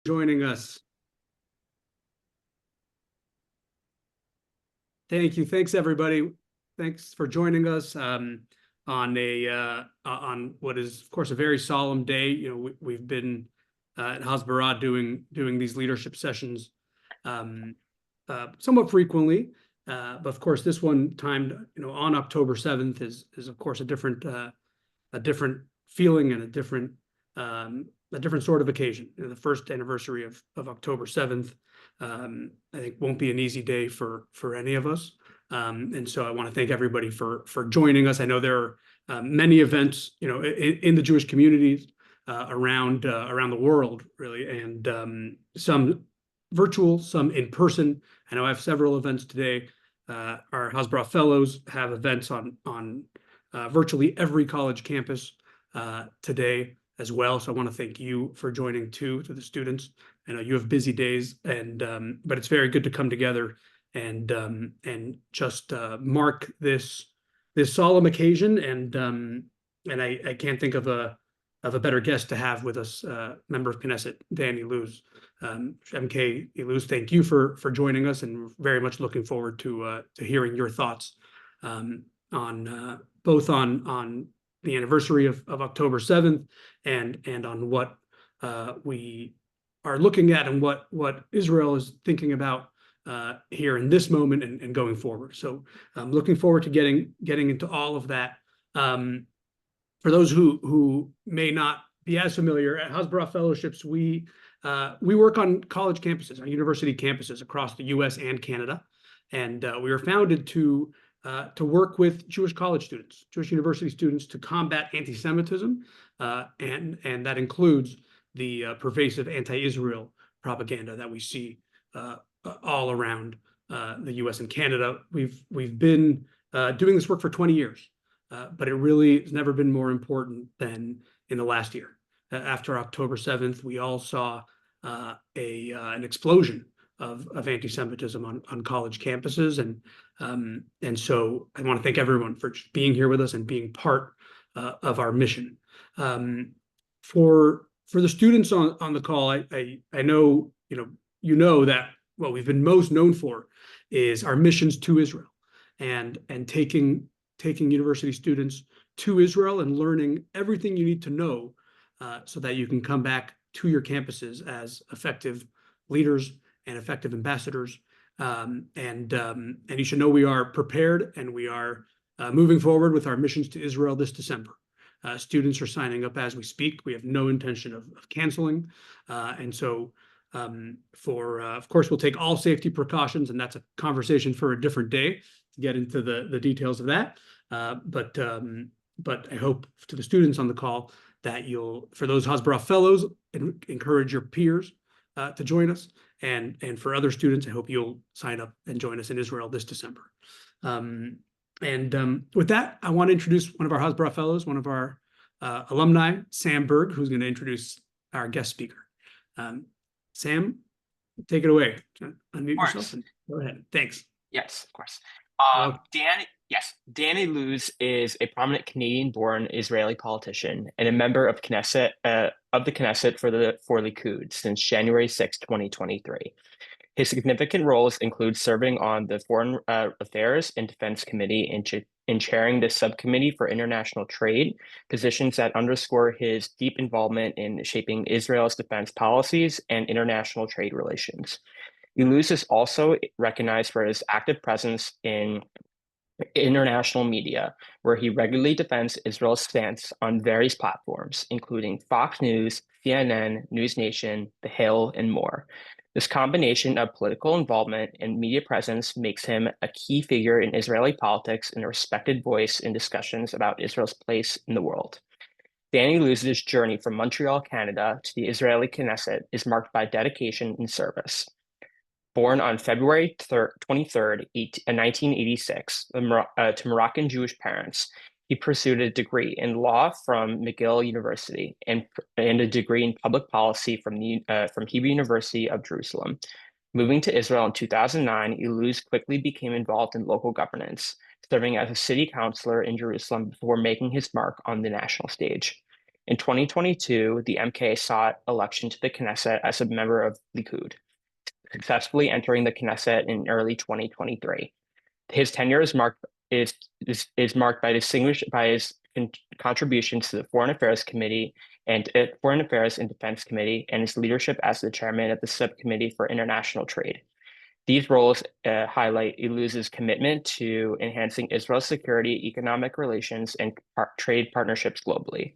joining us. Thank you. Thanks, everybody. Thanks for joining us on what is, of course, a very solemn day. We've been at Hasbara doing these leadership sessions somewhat frequently, but of course, this one timed on October 7th is of course a different feeling and a different sort of occasion. The first anniversary of October 7th, I think, won't be an easy day for any of us. And so I want to thank everybody for joining us. I know there are many events, in the Jewish communities around the world, really, and some virtual, some in person. I know I have several events today. Our Hasbara Fellows have events on virtually every college campus today as well. So I want to thank you for joining too, to the students. I know you have busy days, but it's very good to come together and just mark this solemn occasion. And I can't think of a better guest to have with us, member of Knesset Dan Illouz. MK Illouz, thank you for joining us, and very much looking forward to hearing your thoughts on both on the anniversary of October 7th and on what we are looking at and what Israel is thinking about here in this moment and going forward. So I'm looking forward to getting into all of that. For those who may not be as familiar, at Hasbara Fellowships, we work on college campuses, on university campuses across the U.S. and Canada, and we were founded to work with Jewish college students, Jewish university students, to combat anti-Semitism, and that includes the pervasive anti-Israel propaganda that we see all around the U.S. and Canada. We've been doing this work for 20 years, but it really has never been more important than in the last year. After October 7th, we all saw an explosion of anti-Semitism on college campuses, and so I want to thank everyone for just being here with us and being part of our mission. For the students on the call, I know that what we've been most known for is our missions to Israel, and taking university students to Israel and learning everything you need to know so that you can come back to your campuses as effective leaders and effective ambassadors. And you should know we are prepared, and we are moving forward with our missions to Israel this December. Students are signing up as we speak. We have no intention of canceling. And so of course, we'll take all safety precautions, and that's a conversation for a different day to get into the details of that. But I hope, to the students on the call, that for those Hasbara Fellows, encourage your peers to join us. And for other students, I hope you'll sign up and join us in Israel this December. With that, I want to introduce one of our Hasbara Fellows, one of our alumni, Sam Berg, who's going to introduce our guest speaker. Sam, take it away. Unmute yourself and go ahead. Thanks. Yes, of course. Dan Illouz is a prominent Canadian-born Israeli politician and a member of the Knesset for the Likud since January 6, 2023. His significant roles include serving on the Foreign Affairs and Defense Committee and chairing the Subcommittee for International Trade, positions that underscore his deep involvement in shaping Israel's defense policies and international trade relations. Illouz is also recognized for his active presence in international media, where he regularly defends Israel's stance on various platforms, including Fox News, CNN, News Nation, The Hill, and more. This combination of political involvement and media presence makes him a key figure in Israeli politics and a respected voice in discussions about Israel's place in the world. Dan Illouz's journey from Montreal, Canada to the Israeli Knesset is marked by dedication and service. Born on February 23rd, 1986, to Moroccan Jewish parents, he pursued a degree in law from McGill University and a degree in public policy from Hebrew University of Jerusalem. Moving to Israel in 2009, Illouz quickly became involved in local governance, serving as a city councilor in Jerusalem before making his mark on the national stage. In 2022, the MK sought election to the Knesset as a member of Likud, successfully entering the Knesset in early 2023. His tenure is marked by his contributions to the Foreign Affairs Committee and Foreign Affairs and Defense Committee, and his leadership as the chairman of the Subcommittee for International Trade. These roles highlight Illouz's commitment to enhancing Israel's security, economic relations, and trade partnerships globally.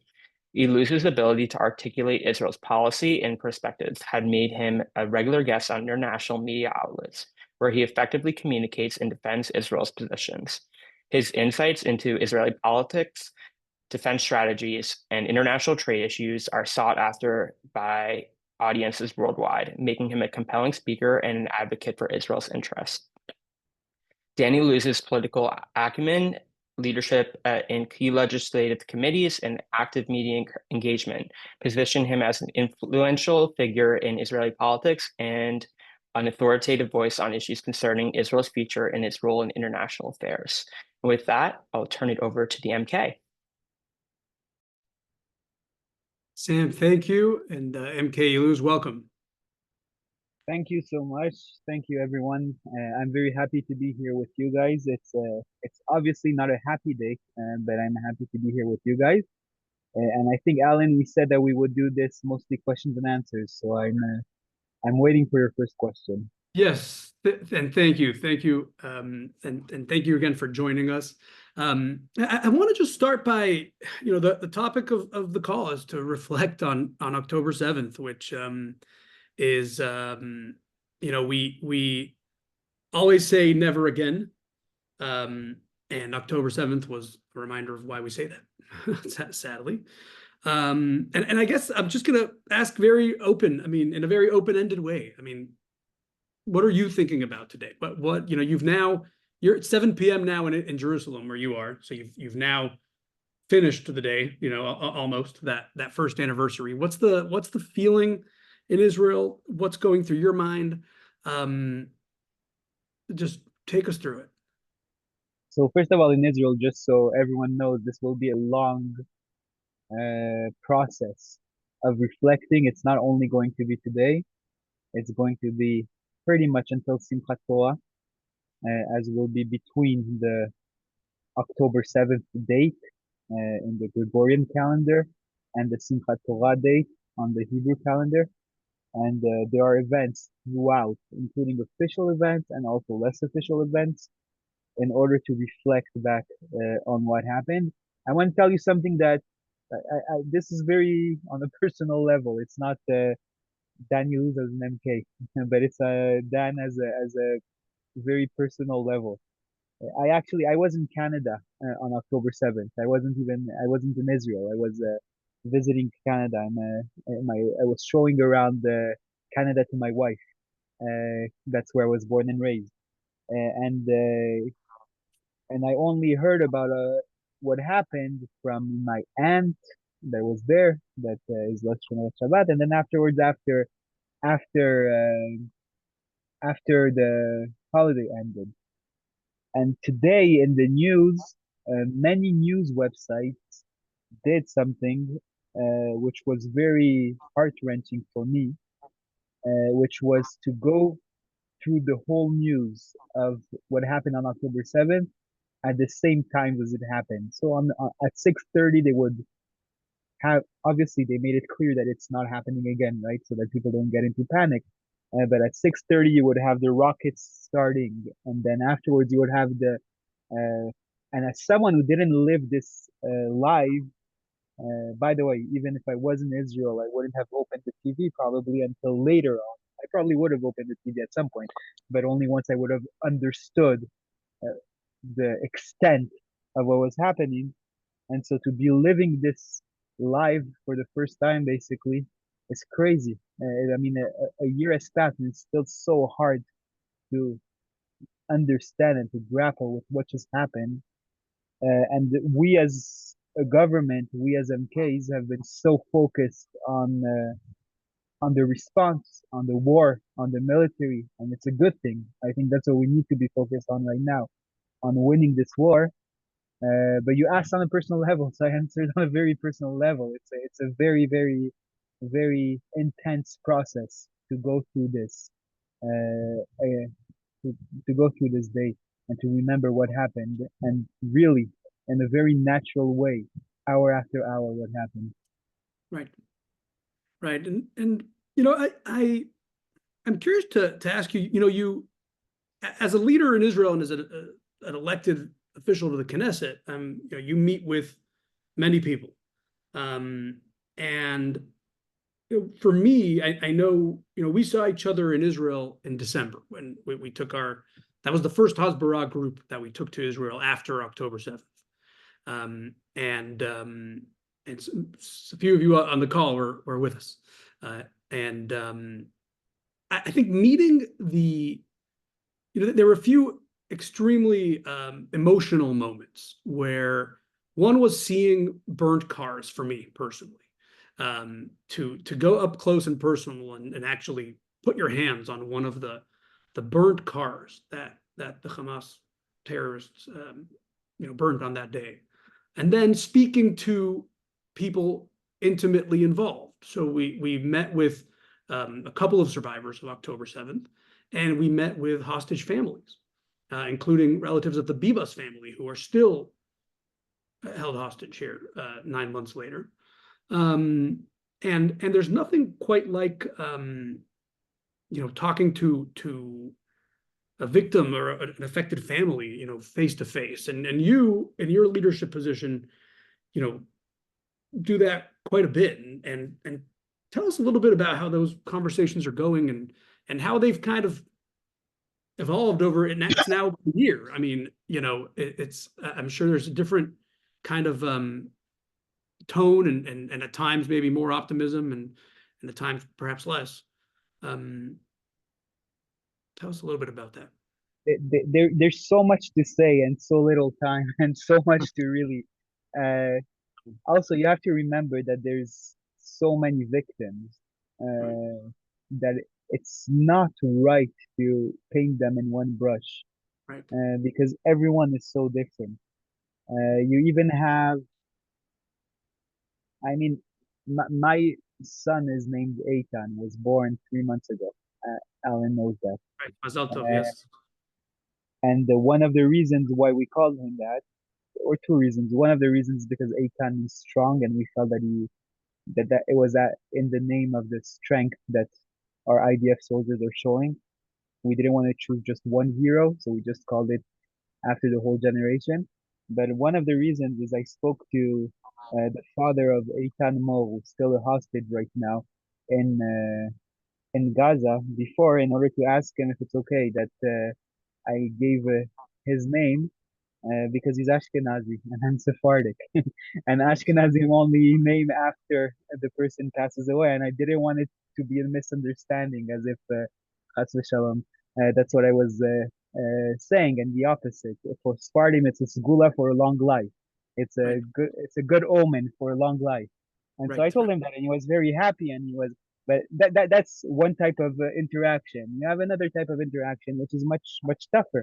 Illouz's ability to articulate Israel's policy and perspectives had made him a regular guest on international media outlets, where he effectively communicates and defends Israel's positions. His insights into Israeli politics, defense strategies, and international trade issues are sought after by audiences worldwide, making him a compelling speaker and an advocate for Israel's interests. Dan Illouz's political acumen, leadership in key legislative committees, and active media engagement position him as an influential figure in Israeli politics and an authoritative voice on issues concerning Israel's future and its role in international affairs. And with that, I'll turn it over to the MK. Sam, thank you. And MK Illouz, welcome. Thank you so much. Thank you, everyone. I'm very happy to be here with you guys. It's obviously not a happy day, but I'm happy to be here with you guys. And I think, Alan, we said that we would do this mostly questions and answers. So I'm waiting for your first question. Yes, and thank you, and thank you again for joining us. I want to just start by, the topic of the call is to reflect on October 7th, which is we always say never again, and October 7th was a reminder of why we say that, sadly. And I guess I'm just gonna ask very open, in a very open-ended way. What are you thinking about today? What you're at 7 p.m. now in Jerusalem where you are, so you've now finished the day, almost that first anniversary. What's the feeling in Israel? What's going through your mind? Just take us through it. So first of all, in Israel, just so everyone knows, this will be a long process of reflecting. It's not only going to be today, it's going to be pretty much until Simchat Torah, as will be between the October 7th date in the Gregorian calendar and the Simchat Torah date on the Hebrew calendar. And there are events throughout, including official events and also less official events, in order to reflect back on what happened. I want to tell you something that this is very on a personal level. It's not Dan Illouz as an MK, but it's Dan as a very personal level. I was in Canada on October 7th. I wasn't in Israel. I was visiting Canada. I was showing around Canada to my wife. That's where I was born and raised. And I only heard about what happened from my aunt that was there, that is Lashon Shabbat, and then afterwards, after the holiday ended. And today in the news, many news websites did something which was very heart-wrenching for me, which was to go through the whole news of what happened on October 7th at the same time as it happened. So at 6:30 they would have, obviously they made it clear that it's not happening again, right? So that people don't get into panic. But at 6:30 you would have the rockets starting, and then afterwards you would have and as someone who didn't live this live, by the way, even if I was in Israel, I wouldn't have opened the TV probably until later on. I probably would have opened the TV at some point, but only once I would have understood the extent of what was happening. And so to be living this live for the first time, basically, is crazy. A year has passed and it's still so hard to understand and to grapple with what just happened. And we as a government, we as MKs have been so focused on the response, on the war, on the military, and it's a good thing. I think that's what we need to be focused on right now, on winning this war. But you asked on a personal level, so I answered on a very personal level. It's a very, very, very intense process to go through this, to, to go through this day and to remember what happened, and really, in a very natural way, hour after hour, what happened. Right. Right. And I'm curious to ask you, as a leader in Israel and as an elected official to the Knesset, you meet with many people. And for me, I know, we saw each other in Israel in December when we took that was the first Hasbara group that we took to Israel after October 7th. And a few of you on the call were with us. And I think meeting there were a few extremely emotional moments where one was seeing burnt cars for me personally. To go up close and personal and actually put your hands on one of the burnt cars that the Hamas terrorists burned on that day, and then speaking to people intimately involved. So we met with a couple of survivors of October 7th, and we met with hostage families, including relatives of the Bibas family who are still held hostage here 9 months later. And there's nothing quite like talking to a victim or an affected family, face to face. And you, in your leadership position, do that quite a bit. And tell us a little bit about how those conversations are going and how they've kind of evolved over, and it's now a year. I mean, I'm sure there's a different kind of tone and at times maybe more optimism and at times perhaps less. Tell us a little bit about that. There's so much to say and so little time and so much to really. Also, you have to remember that there's so many victims that it's not right to paint them in one brush, Right. Because everyone is so different. You even have, I mean, my son is named Eitan, was born 3 months ago. Alan knows that. Right. Mazal tov, Uh, yes. and one of the reasons why we called him that, or two reasons. One of the reasons because Eitan is strong, and we felt that that it was that in the name of the strength that our IDF soldiers are showing. We didn't want to choose just one hero, so we just called it after the whole generation. But one of the reasons is I spoke to the father of Eitan Mo, who's still a hostage right now in Gaza, before, in order to ask him if it's okay that I gave his name, because he's Ashkenazi and I'm Sephardic. And Ashkenazim only name after the person passes away. And I didn't want it to be a misunderstanding, as if, Chas v'shalom, that's what I was saying, and the opposite. For Sephardim, it's a segula for a long life. Right. It's a good omen for a long life. And so I Right. told him that, and he was very happy, and he was, but that's one type of interaction. You have another type of interaction, which is much tougher.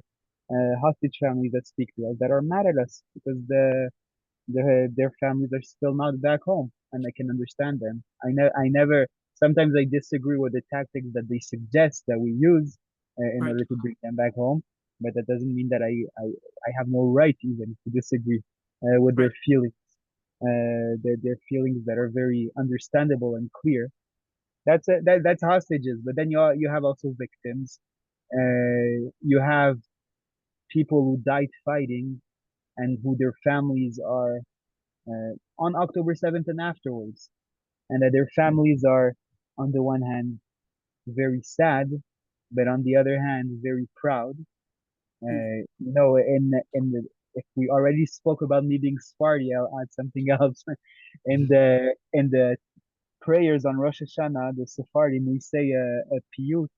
Hostage families that speak to us that are mad at us because their families are still not back home, and I can understand them. I never. Sometimes I disagree with the tactics that they suggest that we use in Right. order to bring them back home, but that doesn't mean that I have no right even to disagree with Right. their feelings, their feelings that are very understandable and clear. That's hostages, but then you have also victims. You have people who died fighting and who their families are on October 7th and afterwards, and that their families are, on the one hand, very sad, but on the other hand, very proud. In the, if we already spoke about me being Sephardi, I'll add something else. In the prayers on Rosh Hashanah, the Sephardim, we say a piyut,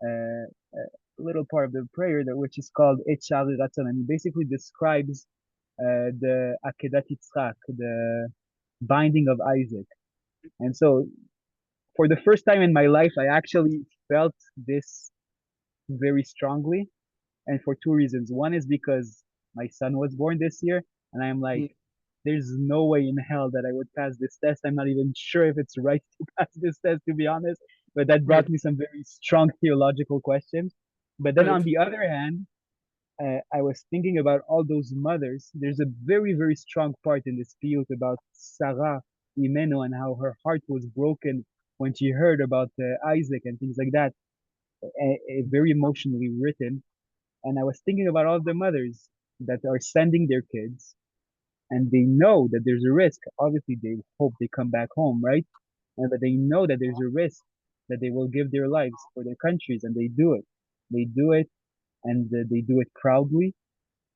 a little part of the prayer that which is called Et Shari Ratzon, and it basically describes the Akedat Yitzchak, the binding of Isaac. And so, for the first time in my life, I actually felt this very strongly, and for two reasons. One is because my son was born this year, And I'm like, there's no way in hell that I would pass this test. I'm not even sure if it's right to pass this test, to be honest. But that brought Right, me some very strong theological questions. But then on right. the other hand, I was thinking about all those mothers. There's a very, very strong part in this field about Sarah Imeno and how her heart was broken when she heard about Isaac and things like that. Very emotionally written. And I was thinking about all the mothers that are sending their kids and they know that there's a risk. Obviously, they hope they come back home, right? But they know that there's a risk that they will give their lives for their countries and they do it. They do it and they do it proudly.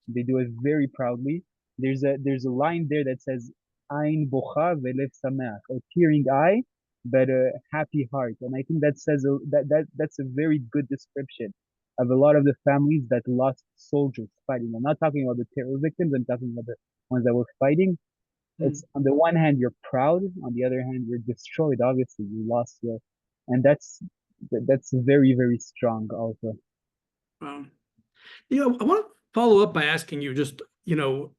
They do it very proudly. There's a line there that says "Ein bocha velev sameach," a tearing eye, but a happy heart. And I think that says that's a very good description of a lot of the families that lost soldiers fighting. I'm not talking about the terror victims. I'm talking about the ones that were fighting. Mm. It's on the one hand you're proud, on the other hand you're destroyed. Obviously, you lost your, and that's very very strong also. Um, I want to follow up by asking you just, you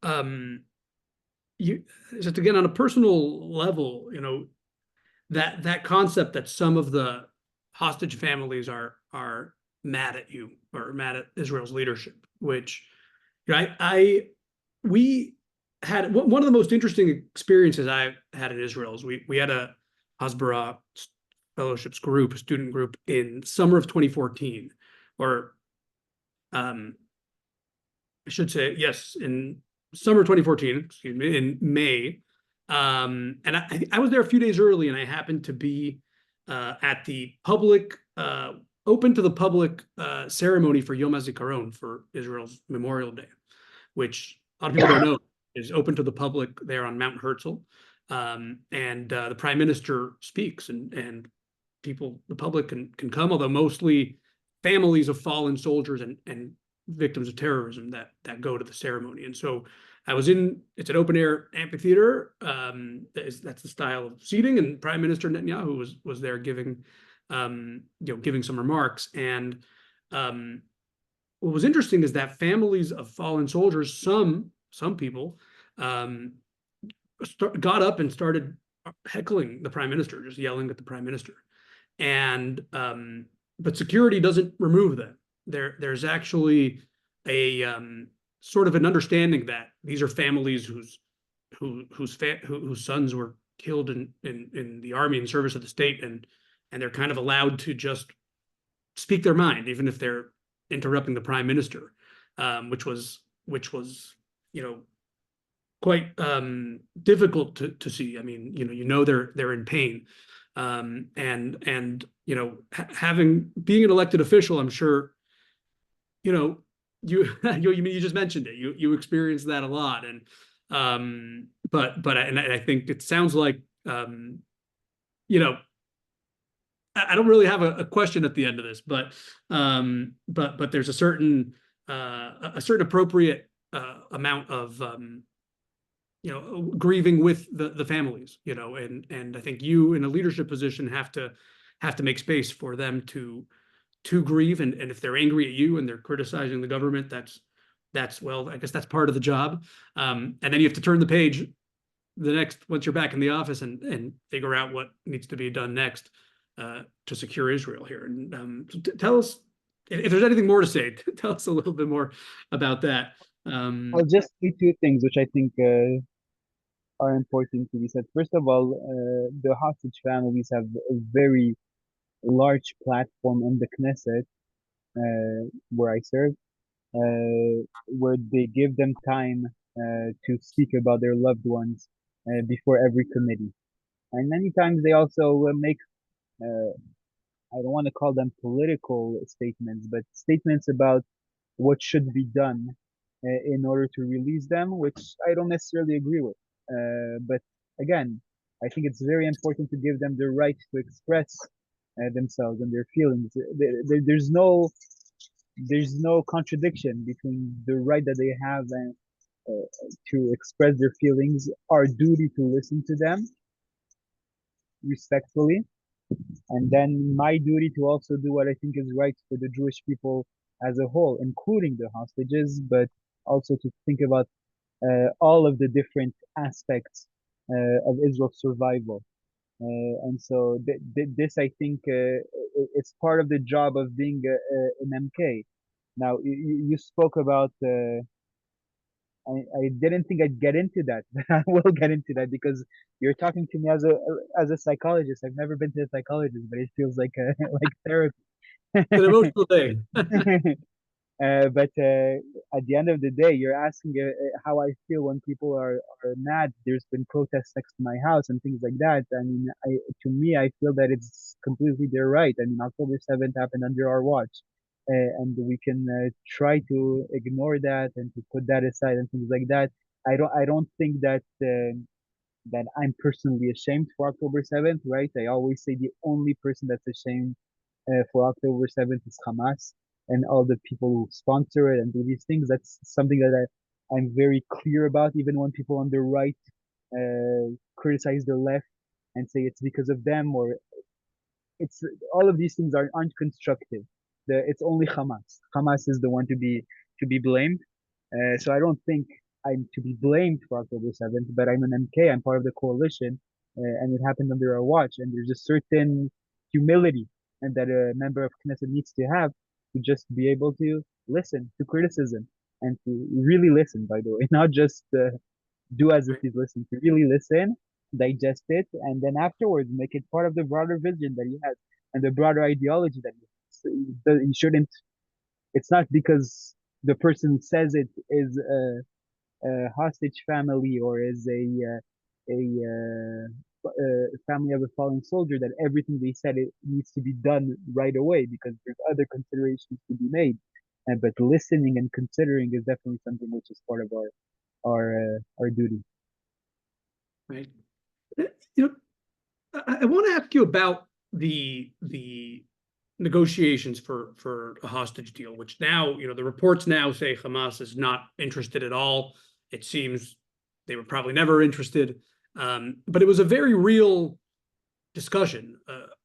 just again on a personal level, that concept that some of the hostage families are mad at you or mad at Israel's leadership, which we had one of the most interesting experiences I had in Israel is we had a Hasbara fellowships group, a student group in summer of 2014, or I should say, yes, in summer 2014, excuse me, in May. And I was there a few days early, and I happened to be at the public, open to the public ceremony for Yom HaZikaron, for Israel's Memorial Day, which a lot of people don't know is open to the public there on Mount Herzl. And the prime minister speaks, and people, the public can come, although mostly families of fallen soldiers and victims of terrorism that go to the ceremony. And so it's an open air amphitheater. That's the style of seating, and Prime Minister Netanyahu was there giving giving some remarks. And what was interesting is that families of fallen soldiers, some people got up and started heckling the prime minister, just yelling at the prime minister. And but security doesn't remove that. There's actually a sort of an understanding that these are families whose sons were killed in the army in service of the state, and they're kind of allowed to just speak their mind, even if they're interrupting the prime minister, which was quite difficult to see. I mean, they're in pain, and being an elected official, I'm sure you you just mentioned it. You experienced that a lot, and but I think it sounds like I don't really have a question at the end of this, but there's a certain appropriate amount of grieving with the families, and I think you in a leadership position have to make space for them to grieve, and if they're angry at you and they're criticizing the government, well, I guess that's part of the job. And then you have to turn the page once you're back in the office and figure out what needs to be done next to secure Israel here. And tell us if there's anything more to say. Tell us a little bit more about that. I'll just say two things which I think are important to be said. First of all, the hostage families have a very large platform in the Knesset, where I serve, where they give them time to speak about their loved ones before every committee. And many times they also make, I don't want to call them political statements, but statements about what should be done in order to release them, which I don't necessarily agree with. But again, I think it's very important to give them the right to express themselves and their feelings. There's no contradiction between the right that they have and to express their feelings, our duty to listen to them respectfully, and then my duty to also do what I think is right for the Jewish people as a whole, including the hostages, but also to think about all of the different aspects of Israel's survival. And so this, I think, it's part of the job of being an MK. Now, you spoke about, I didn't think I'd get into that, but I will get into that because you're talking to me as a psychologist. I've never been to a psychologist, but it feels like like therapy. It's an emotional day. But at the end of the day, you're asking how I feel when people are mad. There's been protests next to my house and things like that. I mean, to me, I feel that it's completely their right. I mean, October 7th happened under our watch, and we can try to ignore that and to put that aside and things like that. I don't think that I'm personally ashamed for October 7th, right? I always say the only person that's ashamed for October 7th is Hamas and all the people who sponsor it and do these things. That's something that I'm very clear about, even when people on the right criticize the left and say it's because of them or it's all of these things aren't constructive. It's only Hamas. Hamas is the one to be blamed. So I don't think I'm to be blamed for October 7th, but I'm an MK. I'm part of the coalition, and it happened under our watch. And there's a certain humility and that a member of Knesset needs to have to just be able to listen to criticism and to really listen, by the way, not just do as if he's listening, to really listen, digest it, and then afterwards make it part of the broader vision that he has and the broader ideology that he has. So he shouldn't, it's not because the person says it is a hostage family or is a family of a fallen soldier that everything they said it needs to be done right away because there's other considerations to be made. But listening and considering is definitely something which is part of our duty. Right. You know, I want to ask you about the negotiations for a hostage deal, which now, the reports now say Hamas is not interested at all. It seems they were probably never interested. But it was a very real discussion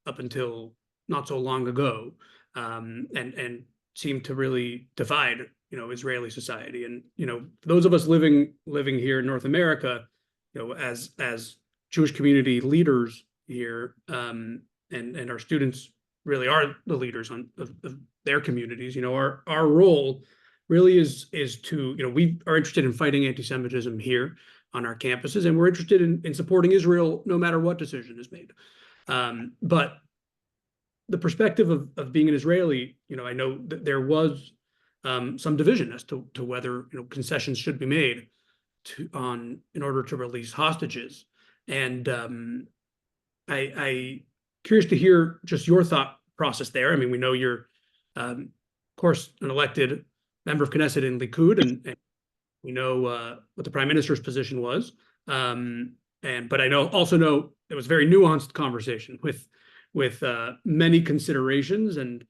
up until not so long ago, and seemed to really divide, Israeli society. And those of us living here in North America, as Jewish community leaders here, and our students really are the leaders of their communities. Our role really is to, we are interested in fighting anti-Semitism here on our campuses, and we're interested in supporting Israel no matter what decision is made. But the perspective of being an Israeli, I know that there was some division as to whether concessions should be made in order to release hostages. And I curious to hear just your thought process there. I mean, we know you're, of course, an elected member of Knesset in Likud, and we know what the prime minister's position was. But I also know it was a very nuanced conversation with many considerations, and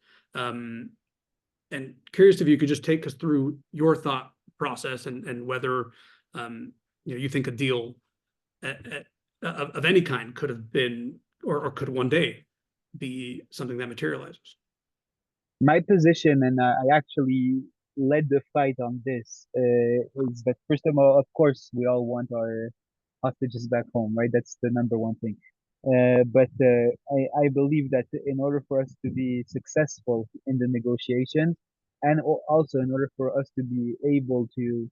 curious if you could just take us through your thought process and whether you think a deal of any kind could have been or could one day be something that materializes. My position, and I actually led the fight on this, is that first of all, of course, we all want our hostages back home, right? That's the number one thing. But I believe that in order for us to be successful in the negotiations, and also in order for us to be able to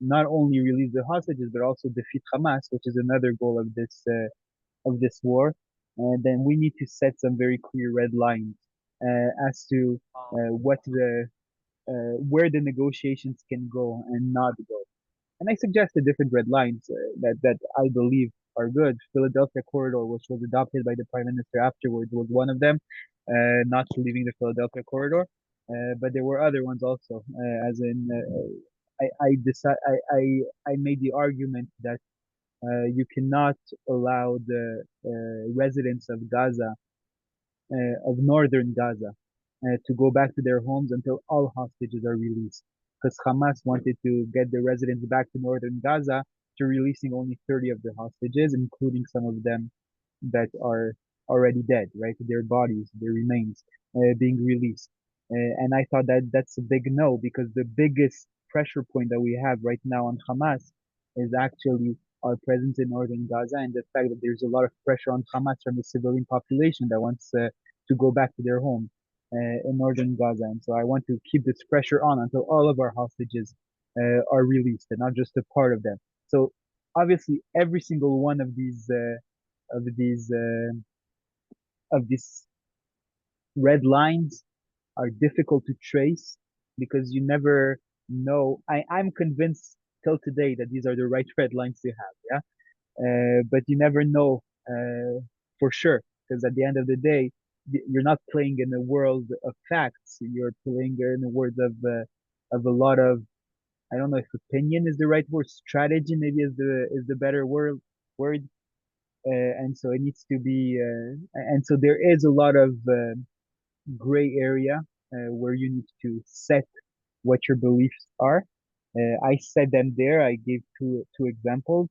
not only release the hostages but also defeat Hamas, which is another goal of this war, then we need to set some very clear red lines as to what the where the negotiations can go and not go. And I suggested different red lines that I believe are good. Philadelphia corridor, which was adopted by the prime minister afterwards, was one of them. Not leaving the Philadelphia corridor, but there were other ones also. As in, I made the argument that you cannot allow the residents of Gaza, of northern Gaza, to go back to their homes until all hostages are released. Because Hamas wanted to get the residents back to northern Gaza to releasing only 30 of the hostages, including some of them that are already dead, right? Their bodies, their remains being released. And I thought that that's a big no because the biggest pressure point that we have right now on Hamas is actually our presence in northern Gaza and the fact that there's a lot of pressure on Hamas from the civilian population that wants to go back to their home in northern Gaza. And so I want to keep this pressure on until all of our hostages are released and not just a part of them. So obviously, every single one of these of these uh, of these red lines are difficult to trace because you never know. I'm convinced till today that these are the right red lines to have, yeah. But you never know for sure because at the end of the day, you're not playing in a world of facts. You're playing in a world of a lot of, I don't know if opinion is the right word, strategy maybe is the better word. And so it needs to be, and so there is a lot of gray area where you need to set what your beliefs are. I said them there. I gave two examples,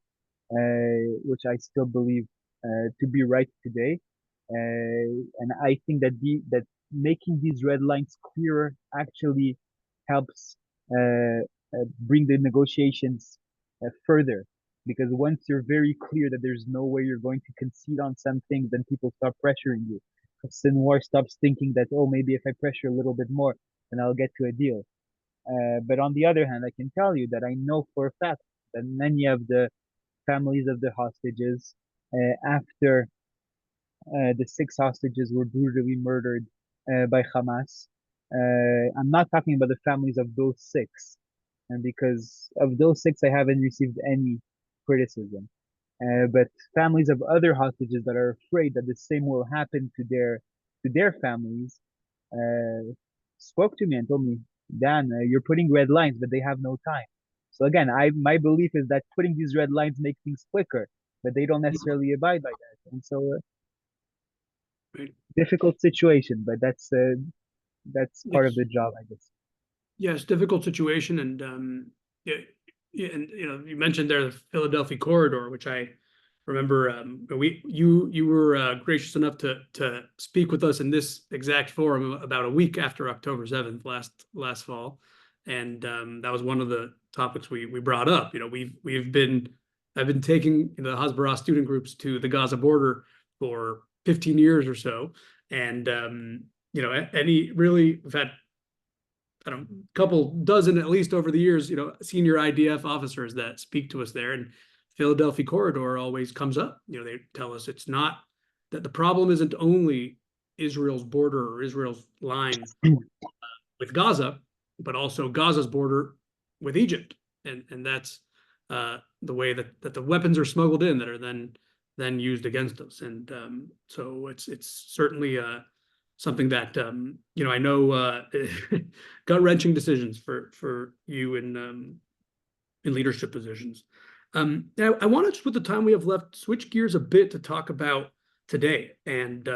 which I still believe to be right today. And I think that making these red lines clearer actually helps bring the negotiations further. Because once you're very clear that there's no way you're going to concede on something, then people stop pressuring you. Sinwar stops thinking that, oh, maybe if I pressure a little bit more, then I'll get to a deal. But on the other hand, I can tell you that I know for a fact that many of the families of the hostages, after the 6 hostages were brutally murdered by Hamas, I'm not talking about the families of those 6, and because of those 6, I haven't received any criticism. But families of other hostages that are afraid that the same will happen to their families spoke to me and told me, Dan, you're putting red lines, but they have no time. So again, my belief is that putting these red lines make things quicker, but they don't necessarily abide by that. And so, Right. difficult situation, but that's part of Yes. the job, I guess. Yes, difficult situation, and yeah, yeah, and you mentioned there the Philadelphia corridor, which I remember. You were gracious enough to speak with us in this exact forum about a week after October 7th last fall, and that was one of the topics we brought up. I've been taking the Hasbara student groups to the Gaza border for 15 years or so, and we've had, I don't know, a couple dozen at least over the years, senior IDF officers that speak to us there, and Philadelphia corridor always comes up. They tell us it's not that the problem isn't only Israel's border or Israel's line with Gaza, but also Gaza's border with Egypt, and that's the way that the weapons are smuggled in that are then used against us, and so it's certainly something that I know gut-wrenching decisions for you in leadership positions. Now I want to, just with the time we have left, switch gears a bit to talk about today and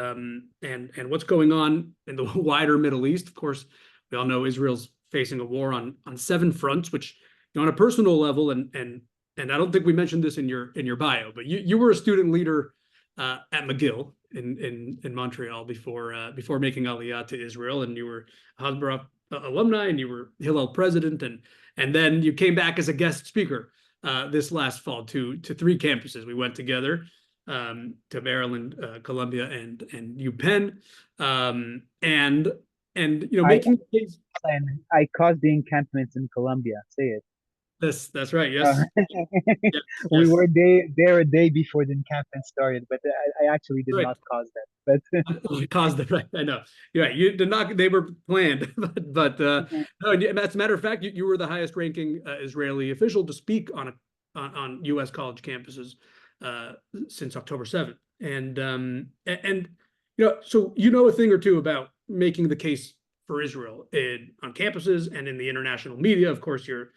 what's going on in the wider Middle East. Of course, we all know Israel's facing a war on 7 fronts, which, on a personal level, and I don't think we mentioned this in your bio, but you were a student leader at McGill in Montreal before making Aliyah to Israel, and you were Hasbara alumni, and you were Hillel president, and then you came back as a guest speaker this last fall to 3 campuses. We went together to Maryland, Columbia, and UPenn, and making the case. And I caused the encampments in Colombia. Say it. That's right. Yes. Yes. We Yes. were there a day before the encampment started, but I actually did Right. not cause that. But Caused it, right? I know. Yeah, you did not. They were planned, but no. As a matter of fact, you were the highest-ranking Israeli official to speak on U.S. college campuses since October 7th, and so a thing or two about making the case for Israel on campuses and in the international media. Of course, you're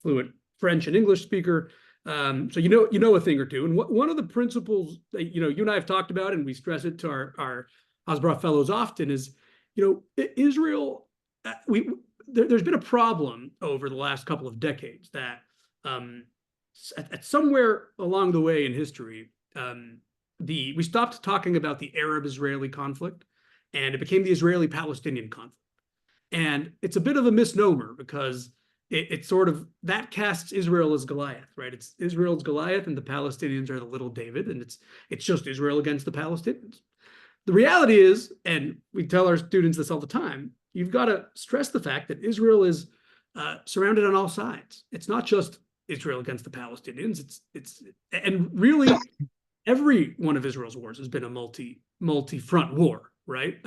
fluent French and English speaker. So you know a thing or two. And one of the principles that you and I have talked about, and we stress it to our Hasbara fellows often, is Israel. There's been a problem over the last couple of decades that at somewhere along the way in history, we stopped talking about the Arab-Israeli conflict, and it became the Israeli-Palestinian conflict. And it's a bit of a misnomer because it's sort of that casts Israel as Goliath, right? It's Israel's Goliath, and the Palestinians are the little David, and it's just Israel against the Palestinians. The reality is, and we tell our students this all the time, you've got to stress the fact that Israel is surrounded on all sides. It's not just Israel against the Palestinians. And really every one of Israel's wars has been a multi-front war, right?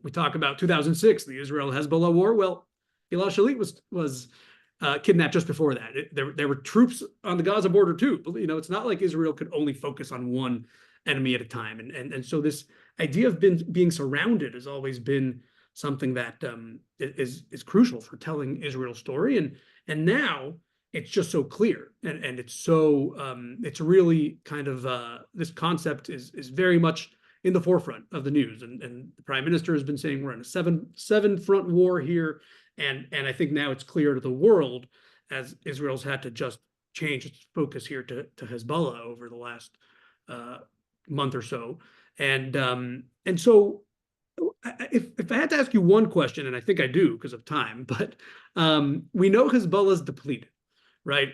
We talk about 2006, the Israel-Hezbollah war. Well, Gilad Shalit was kidnapped just before that. There were troops on the Gaza border too. You know, it's not like Israel could only focus on one enemy at a time. And so this idea of being surrounded has always been something that is crucial for telling Israel's story. And now it's just so clear, and it's so it's really kind of this concept is very much in the forefront of the news. And the prime minister has been saying we're in a seven front war here. And I think now it's clear to the world, as Israel's had to just change its focus here to Hezbollah over the last month or so. And so if I had to ask you one question, and I think I do because of time, but we know Hezbollah's depleted, right?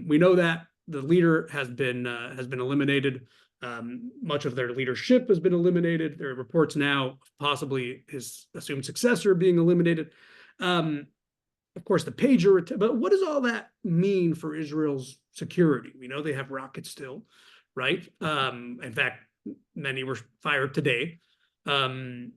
We know that the leader has been eliminated. Much of their leadership has been eliminated. There are reports now of possibly his assumed successor being eliminated. Of course, the pager, but what does all that mean for Israel's security? We know they have rockets still, right? In fact, many were fired today. And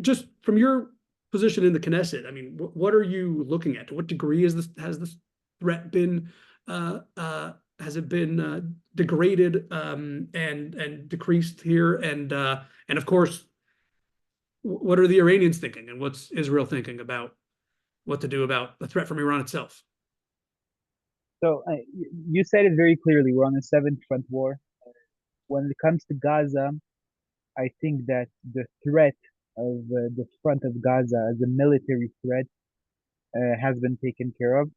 just from your position in the Knesset, I mean, what are you looking at? To what degree has this threat been has it been degraded and decreased here? And of course, what are the Iranians thinking, and what's Israel thinking about what to do about the threat from Iran itself? So you said it very clearly. We're on a seventh front war. When it comes to Gaza, I think that the threat of the front of Gaza as a military threat has been taken care of.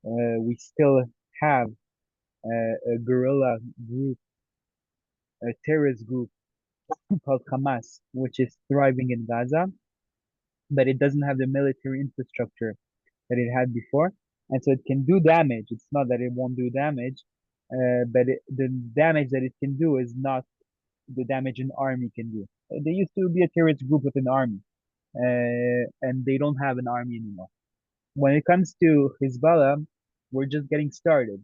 We still have a guerrilla group, a terrorist group called Hamas, which is thriving in Gaza, but it doesn't have the military infrastructure that it had before. And so it can do damage. It's not that it won't do damage, but the damage that it can do is not the damage an army can do. There used to be a terrorist group with an army, and they don't have an army anymore. When it comes to Hezbollah, we're just getting started.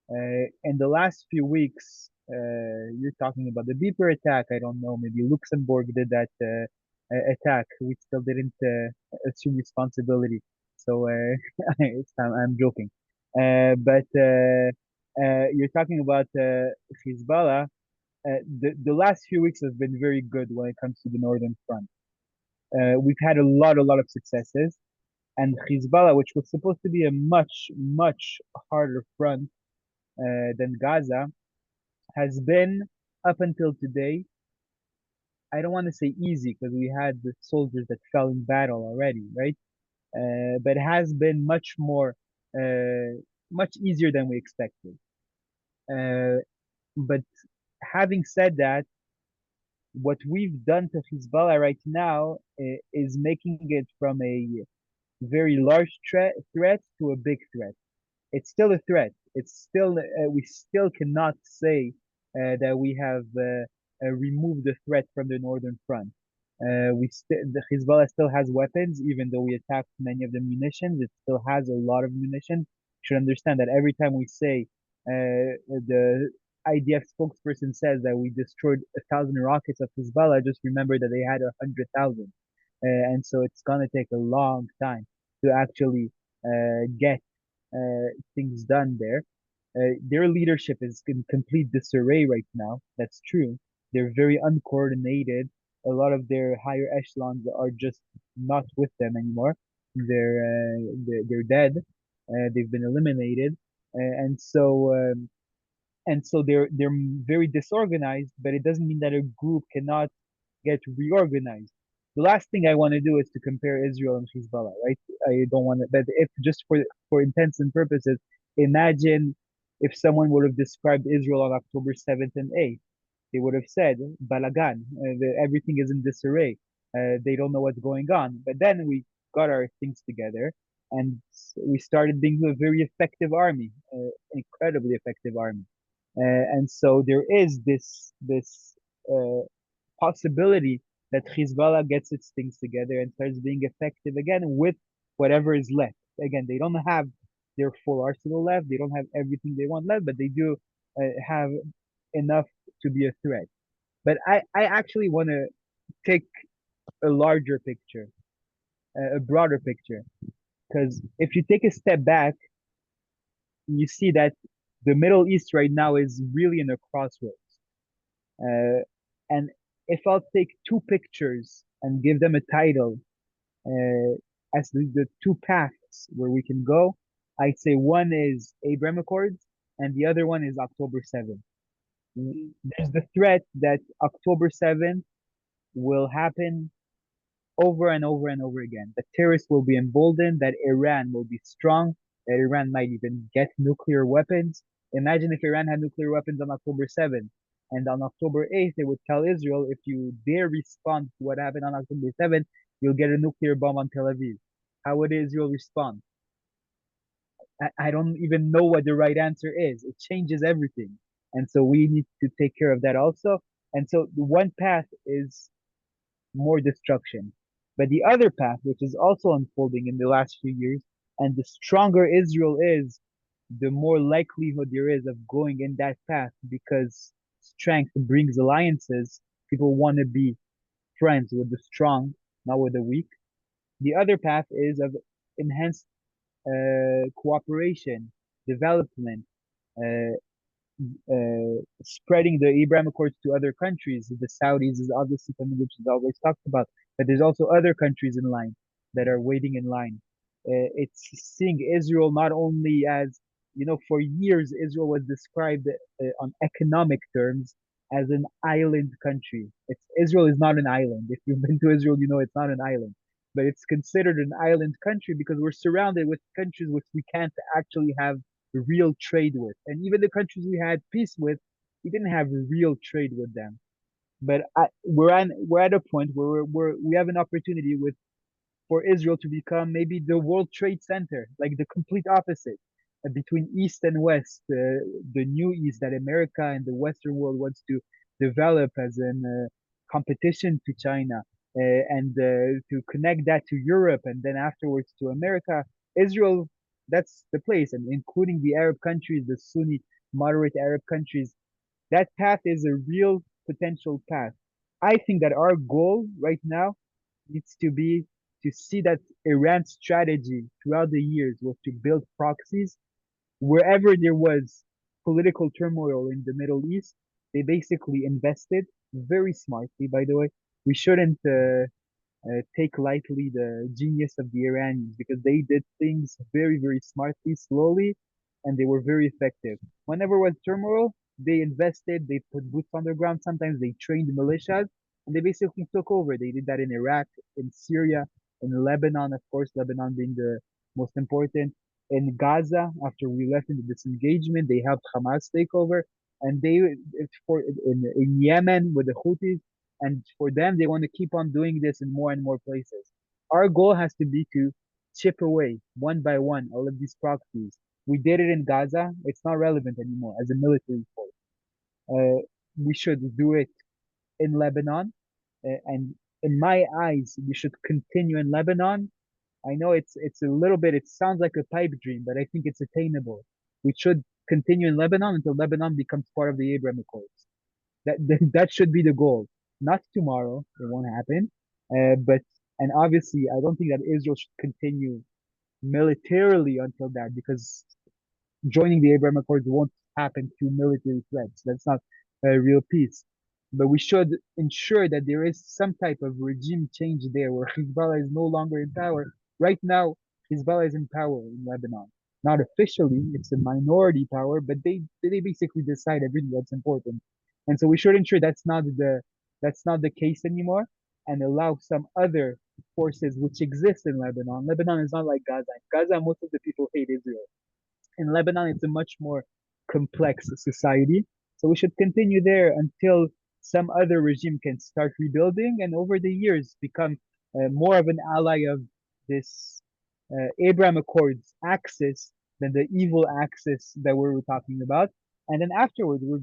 In the last few weeks, you're talking about the Beeper attack. I don't know, maybe Luxembourg did that attack. We still didn't assume responsibility. So I'm joking. But you're talking about Hezbollah. The last few weeks have been very good when it comes to the Northern Front. We've had a lot of successes. And Hezbollah, which was supposed to be a much harder front than Gaza, has been up until today. I don't want to say easy because we had the soldiers that fell in battle already, right? But it has been much easier than we expected. But having said that, what we've done to Hezbollah right now is making it from a very large threat to a big threat. It's still a threat. It's still we still cannot say that we have removed the threat from the northern front. The Hezbollah still has weapons, even though we attacked many of the munitions. It still has a lot of munitions. You should understand that every time we say the IDF spokesperson says that we destroyed 1,000 rockets of Hezbollah, just remember that they had 100,000. And so it's gonna take a long time to actually get things done there. Their leadership is in complete disarray right now. That's true. They're very uncoordinated. A lot of their higher echelons are just not with them anymore. They're dead. They've been eliminated, and so they're very disorganized. But it doesn't mean that a group cannot get reorganized. The last thing I want to do is to compare Israel and Hezbollah, right? I don't want to, but if just for intents and purposes, imagine if someone would have described Israel on October 7th and 8th. They would have said, Balagan, everything is in disarray. They don't know what's going on. But then we got our things together. and we started being a very effective army, incredibly effective army. And so there is this uh, possibility that Hezbollah gets its things together and starts being effective again with whatever is left. Again, they don't have their full arsenal left. They don't have everything they want left, but they do have enough to be a threat. But I actually want to take a larger picture, a broader picture, because if you take a step back, you see that the Middle East right now is really in a crossroads. Uh, and if I'll take two pictures and give them a title as the two paths where we can go, I'd say one is Abraham Accords and the other one is October 7th. There's the threat that October 7th will happen over and over and over again. That terrorists will be emboldened, that Iran will be strong, that Iran might even get nuclear weapons. Imagine if Iran had nuclear weapons on October 7th, and on October 8th, they would tell Israel, if you dare respond to what happened on October 7th, you'll get a nuclear bomb on Tel Aviv. How would Israel respond? I don't even know what the right answer is. It changes everything. And so we need to take care of that also. And so the one path is more destruction. But the other path, which is also unfolding in the last few years, and the stronger Israel is, the more likelihood there is of going in that path because strength brings alliances. People want to be friends with the strong, not with the weak. The other path is of enhanced cooperation, development, uh, spreading the Abraham Accords to other countries. The Saudis is obviously something which is always talked about, but there's also other countries in line that are waiting in line. It's seeing Israel not only as, for years Israel was described on economic terms as an island country. Israel is not an island. If you've been to Israel, you know it's not an island, but it's considered an island country because we're surrounded with countries which we can't actually have real trade with. And even the countries we had peace with, we didn't have real trade with them. But we're at a point where we have an opportunity for Israel to become maybe the World Trade Center, like the complete opposite between East and West, the new East that America and the Western world wants to develop as an competition to China, and to connect that to Europe and then afterwards to America. Israel, that's the place, and including the Arab countries, the Sunni moderate Arab countries, that path is a real potential path. I think that our goal right now needs to be to see that Iran's strategy throughout the years was to build proxies wherever there was political turmoil in the Middle East. They basically invested very smartly, by the way. We shouldn't take lightly the genius of the Iranians because they did things very, very smartly, slowly, and they were very effective. Whenever there was turmoil, they invested, they put boots on the ground. Sometimes they trained militias, and they basically took over. They did that in Iraq, in Syria, in Lebanon, of course, Lebanon being the most important. In Gaza, after we left in the disengagement, they helped Hamas take over, and in Yemen with the Houthis, and for them, they want to keep on doing this in more and more places. Our goal has to be to chip away one by one all of these proxies. We did it in Gaza. It's not relevant anymore as a military force. We should do it in Lebanon. And in my eyes, we should continue in Lebanon. I know it's a little bit, it sounds like a pipe dream, but I think it's attainable. We should continue in Lebanon until Lebanon becomes part of the Abraham Accords. That should be the goal. Not tomorrow, it won't happen. But and obviously, I don't think that Israel should continue militarily until that because joining the Abraham Accords won't happen through military threats. That's not a real peace. But we should ensure that there is some type of regime change there where Hezbollah is no longer in power. Right now, Hezbollah is in power in Lebanon. Not officially, it's a minority power, but they basically decide everything that's important. And so we should ensure that's not the case anymore and allow some other forces which exist in Lebanon. Lebanon is not like Gaza. In Gaza, most of the people hate Israel. In Lebanon, it's a much more complex society. So we should continue there until some other regime can start rebuilding and over the years become more of an ally of this Abraham Accords axis than the evil axis that we were talking about. And then afterwards, we're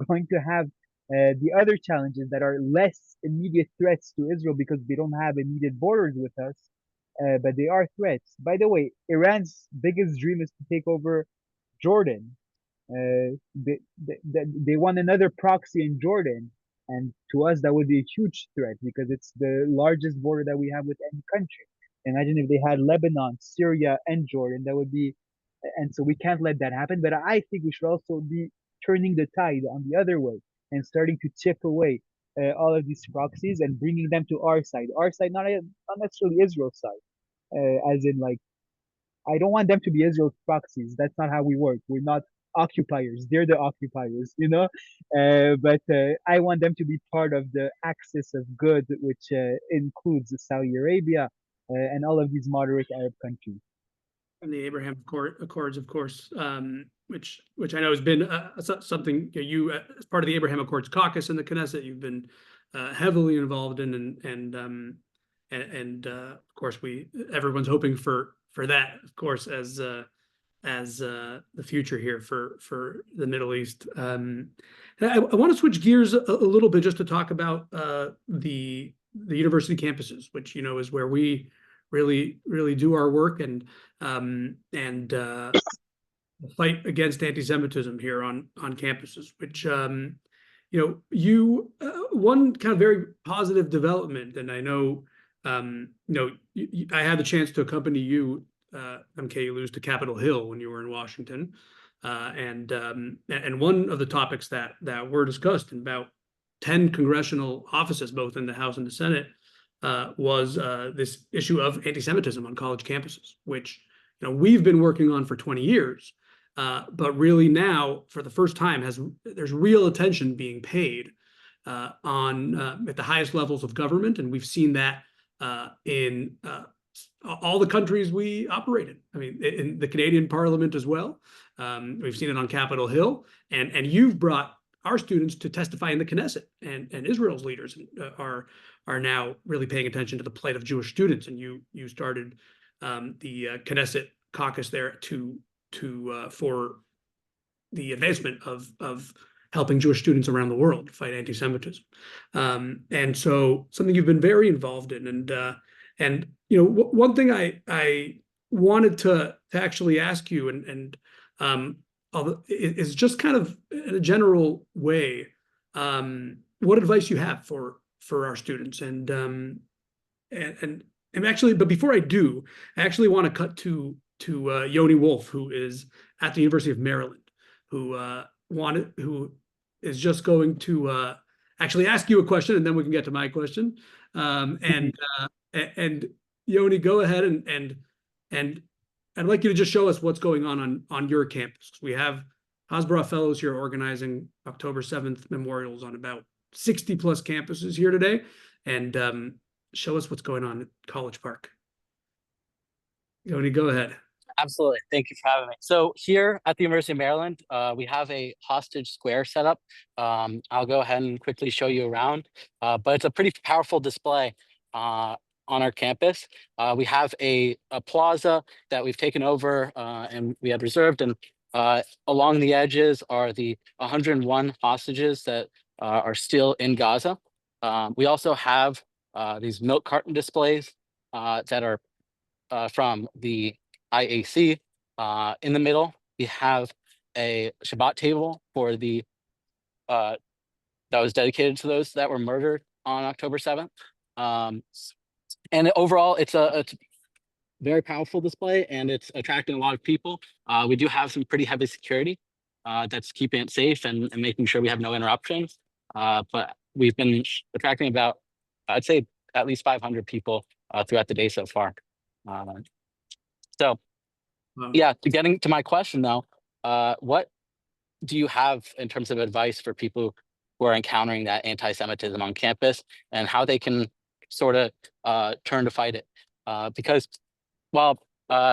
going to have the other challenges that are less immediate threats to Israel because they don't have immediate borders with us, but they are threats. By the way, Iran's biggest dream is to take over Jordan. They want another proxy in Jordan, and to us that would be a huge threat because it's the largest border that we have with any country. Imagine if they had Lebanon, Syria, and Jordan, that would be, and so we can't let that happen. But I think we should also be turning the tide on the other way and starting to chip away all of these proxies and bringing them to our side, not necessarily Israel's side, as in like I don't want them to be Israel's proxies. That's not how we work. We're not occupiers. They're the occupiers, you know. But I want them to be part of the axis of good, which includes Saudi Arabia and all of these moderate Arab countries. And the Abraham Accords, of course, which I know has been something you as part of the Abraham Accords caucus in the Knesset, you've been heavily involved in, and of course everyone's hoping for that, of course, as the future here for the Middle East. I want to switch gears a little bit just to talk about the university campuses, which is where we really do our work and fight against anti-Semitism here on campuses, which one kind of very positive development, and I know I had the chance to accompany you, MK Illouz, to Capitol Hill when you were in Washington, and one of the topics that were discussed in about 10 congressional offices, both in the House and the Senate, was this issue of anti-Semitism on college campuses, which we've been working on for 20 years, but really now, for the first time, there's real attention being paid on at the highest levels of government, and we've seen that in all the countries we operate in. I mean, in the Canadian Parliament as well. We've seen it on Capitol Hill, and you've brought our students to testify in the Knesset, and Israel's leaders are now really paying attention to the plight of Jewish students. And you started the Knesset caucus there for the advancement of helping Jewish students around the world fight anti-Semitism. And so something you've been very involved in. And one thing I wanted to actually ask you, and is just kind of in a general way, what advice you have for our students, and actually, but before I do, I actually want to cut to Yoni Wolf, who is at the University of Maryland, who is just going to actually ask you a question, and then we can get to my question. And Yoni, go ahead and I'd like you to just show us what's going on your campus. We have Hasbara Fellows here organizing October 7th memorials on about 60 plus campuses here today, and show us what's going on at College Park. Yoni, go ahead. Absolutely. Thank you for having me. So here at the University of Maryland, we have a hostage square set up. I'll go ahead and quickly show you around, but it's a pretty powerful display on our campus. We have a plaza that we've taken over and we had reserved, and along the edges are the 101 hostages that are still in Gaza. We also have these milk carton displays that are from the IAC. In the middle, we have a Shabbat table for the that was dedicated to those that were murdered on October 7th. And overall, it's a very powerful display, and it's attracting a lot of people. We do have some pretty heavy security that's keeping it safe and making sure we have no interruptions. But we've been attracting about, I'd say, at least 500 people throughout the day so far. Yeah, getting to my question though, what do you have in terms of advice for people who are encountering that anti-Semitism on campus, and how they can sort of turn to fight it? Because while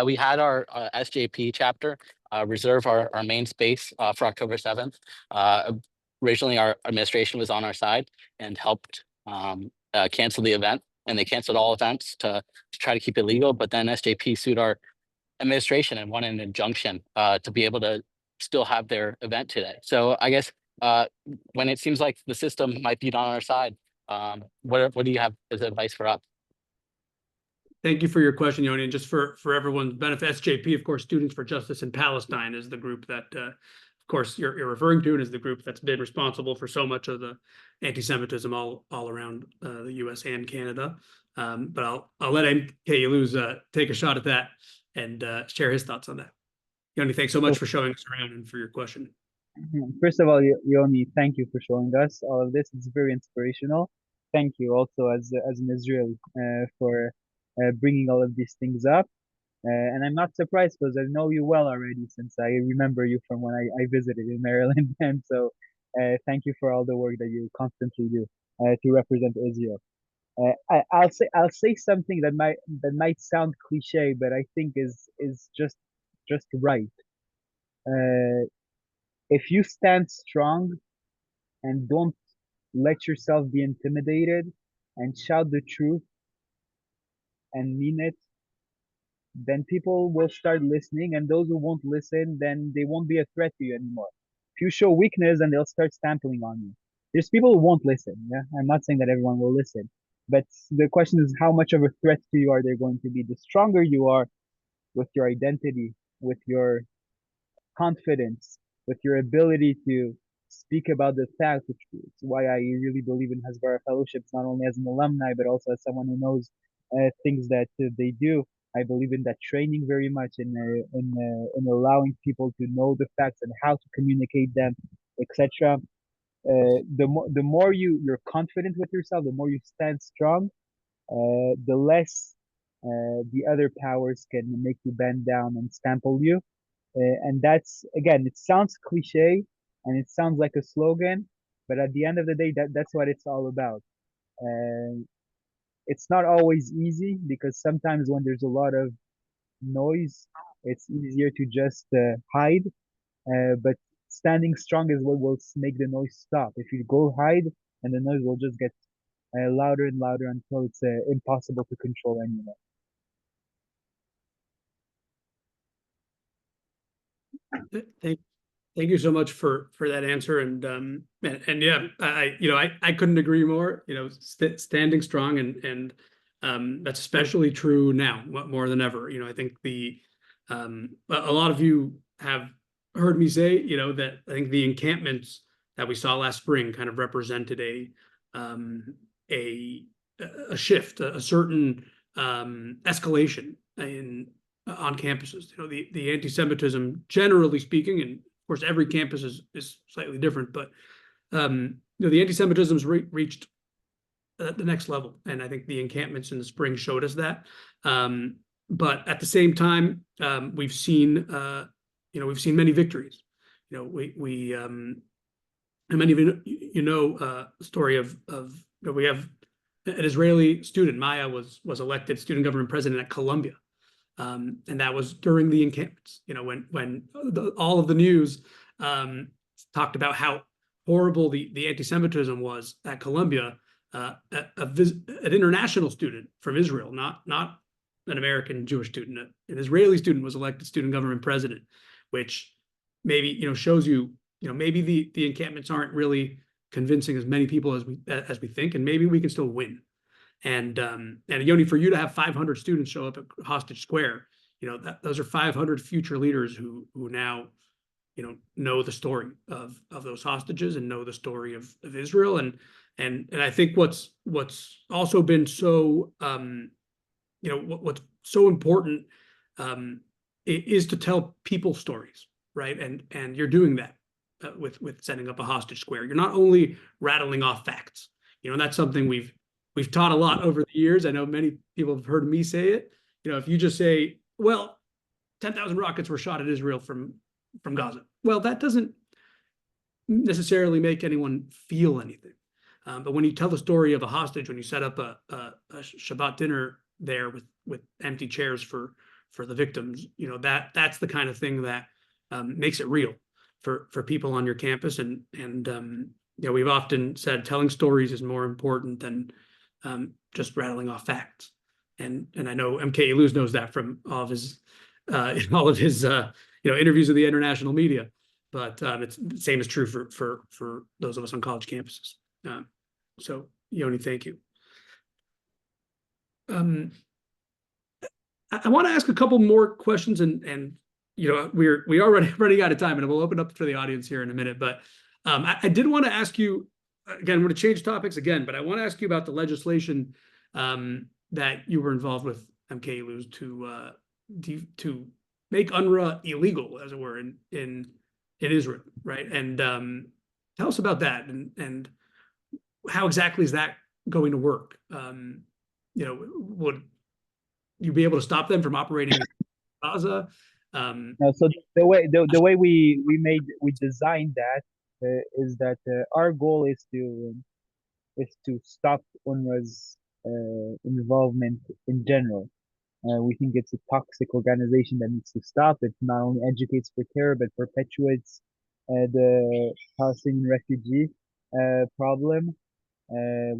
we had our SJP chapter reserve our main space for October 7th, originally our administration was on our side and helped cancel the event and they canceled all events to try to keep it legal. But then SJP sued our administration and won an injunction to be able to still have their event today. So I guess when it seems like the system might be on our side, what do you have as advice for us? Thank you for your question, Yoni. And just for everyone's benefit, SJP, of course, Students for Justice in Palestine, is the group that, of course, you're referring to, and is the group that's been responsible for so much of the anti-Semitism all around the U.S. and Canada. But I'll let MK Illouz take a shot at that and share his thoughts on that. Yoni, thanks so much for showing us around and for your question. First of all, Yoni, thank you for showing us all of this. It's very inspirational. Thank you also as an Israeli for bringing all of these things up. And I'm not surprised because I know you well already since I remember you from when I visited in Maryland. And so thank you for all the work that you constantly do to represent Israel. I'll say something that might sound cliche, but I think is just right. If you stand strong and don't let yourself be intimidated and shout the truth and mean it, then people will start listening, and those who won't listen, then they won't be a threat to you anymore. If you show weakness, then they'll start stamping on you. There's people who won't listen. Yeah, I'm not saying that everyone will listen, but the question is, how much of a threat to you are they going to be? The stronger you are with your identity, with your confidence, with your ability to speak about the facts, which is why I really believe in Hasbara fellowships, not only as an alumni, but also as someone who knows things that they do. I believe in that training very much, in allowing people to know the facts and how to communicate them, etc. The more you're confident with yourself, the more you stand strong, the less the other powers can make you bend down and stample you. And that's, again, it sounds cliche and it sounds like a slogan, but at the end of the day, that's what it's all about. It's not always easy because sometimes when there's a lot of noise, it's easier to just hide. But standing strong is what will make the noise stop. If you go hide, and the noise will just get louder and louder until it's impossible to control anymore. Thank you so much for that answer, and yeah, I couldn't agree more. Standing strong, and that's especially true now, more than ever. I think a lot of you have heard me say, that I think the encampments that we saw last spring kind of represented a shift, a certain escalation on campuses. The anti-Semitism, generally speaking, and of course every campus is slightly different, but the anti-Semitism's reached the next level, and I think the encampments in the spring showed us that. But at the same time, we've seen many victories. We and many of you know the story of we have an Israeli student. Maya was elected student government president at Columbia. And that was during the encampments, when all of the news talked about how horrible the anti-Semitism was at Columbia. An international student from Israel, not an American Jewish student, an Israeli student, was elected student government president, which maybe shows you maybe the encampments aren't really convincing as many people as we think, and maybe we can still win. And Yoni, for you to have 500 students show up at Hostage Square, those are 500 future leaders who now know the story of those hostages and know the story of Israel. And I think what's also been so what's so important is to tell people stories, right? And you're doing that with setting up a Hostage Square. You're not only rattling off facts. That's something we've taught a lot over the years. I know many people have heard me say it. If you just say, well, 10,000 rockets were shot at Israel from Gaza. Well, that doesn't necessarily make anyone feel anything. But when you tell the story of a hostage, when you set up a Shabbat dinner there with empty chairs for the victims, that's the kind of thing that makes it real for people on your campus. And we've often said telling stories is more important than just rattling off facts. And I know MK Illouz knows that from all of his interviews with the international media. But it's the same is true for those of us on college campuses. So Yoni, thank you. I want to ask a couple more questions, and we are running out of time, and we'll open up for the audience here in a minute. But I did want to ask you again. I'm going to change topics again, but I want to ask you about the legislation that you were involved with, MK Illouz, to make UNRWA illegal, as it were, in Israel, right? And tell us about that, and how exactly is that going to work? Would you be able to stop them from operating in Gaza? No, so the way we designed that is that our goal is to stop UNRWA's involvement in general. We think it's a toxic organization that needs to stop. It not only educates for terror, but perpetuates the Palestinian refugee problem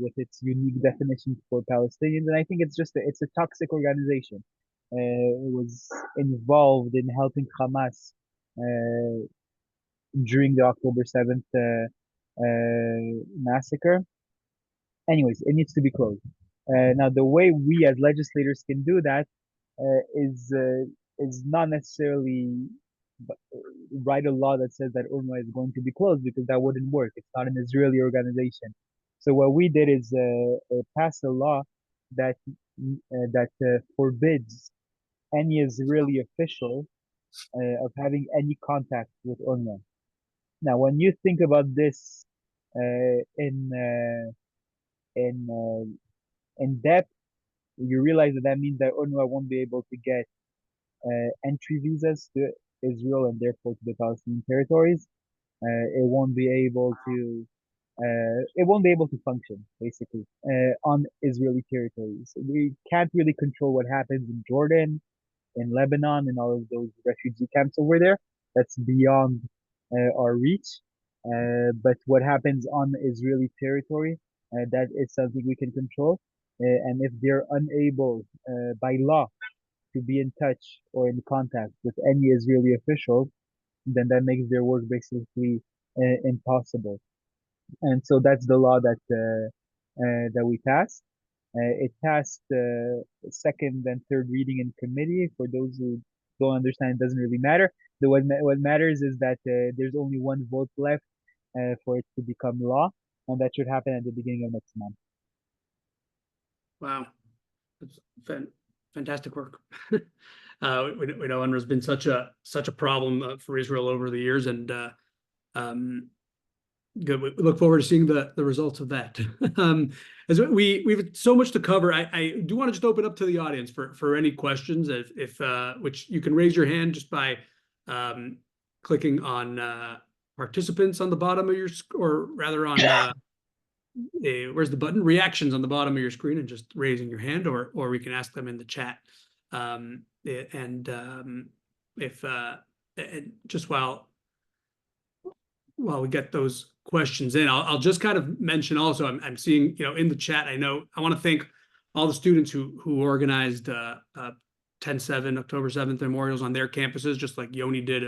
with its unique definition for Palestinians. And I think it's a toxic organization. It was involved in helping Hamas during the October 7th massacre. Anyways, it needs to be closed. Now, the way we as legislators can do that is not necessarily write a law that says that UNRWA is going to be closed, because that wouldn't work. It's not an Israeli organization. So what we did is pass a law that forbids any Israeli official of having any contact with UNRWA. Now, when you think about this in depth, you realize that means that UNRWA won't be able to get entry visas to Israel and therefore to the Palestinian territories. It won't be able to function basically on Israeli territories. We can't really control what happens in Jordan, in Lebanon, and all of those refugee camps over there. That's beyond our reach. But what happens on Israeli territory, that is something we can control. And if they're unable by law to be in touch or in contact with any Israeli official, then that makes their work basically impossible. And so that's the law that we passed. It passed second and third reading in committee. For those who don't understand, it doesn't really matter. What matters is that there's only one vote left for it to become law, and that should happen at the beginning of next month. Wow, that's fantastic work. We know UNRWA has been such a problem for Israel over the years, and good. We look forward to seeing the results of that. As we've so much to cover, I do want to just open up to the audience for any questions. If which you can raise your hand just by clicking on participants on the bottom of your, or rather on where's the button? Reactions on the bottom of your screen, and just raising your hand, or we can ask them in the chat. If just while we get those questions in, I'll just kind of mention also, I'm seeing in the chat. I want to thank all the students who organized 10/7 October 7th memorials on their campuses, just like Yoni did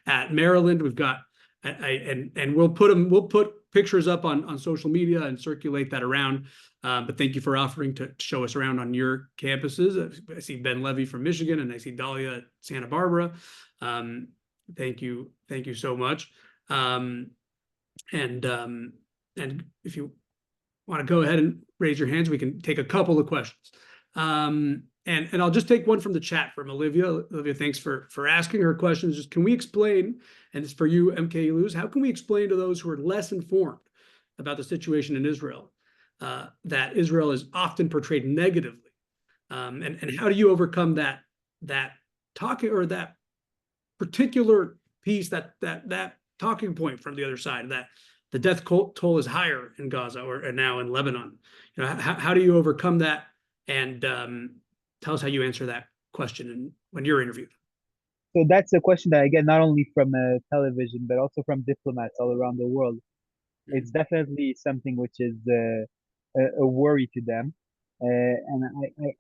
at Maryland. We've got and we'll put pictures up on social media and circulate that around. But thank you for offering to show us around on your campuses. I see Ben Levy from Michigan, and I see Dahlia at Santa Barbara. Thank you so much. And if you want to go ahead and raise your hands, we can take a couple of questions. And I'll just take one from the chat from Olivia. Olivia, thanks for asking her questions. Just, can we explain, and it's for you, MK Illouz, how can we explain to those who are less informed about the situation in Israel that Israel is often portrayed negatively? And how do you overcome that talking, or that particular piece, that talking point from the other side, that the death toll is higher in Gaza or now in Lebanon? How do you overcome that? And tell us how you answer that question when you're interviewed. So that's a question that I get not only from television, but also from diplomats all around the world. It's definitely something which is a worry to them. And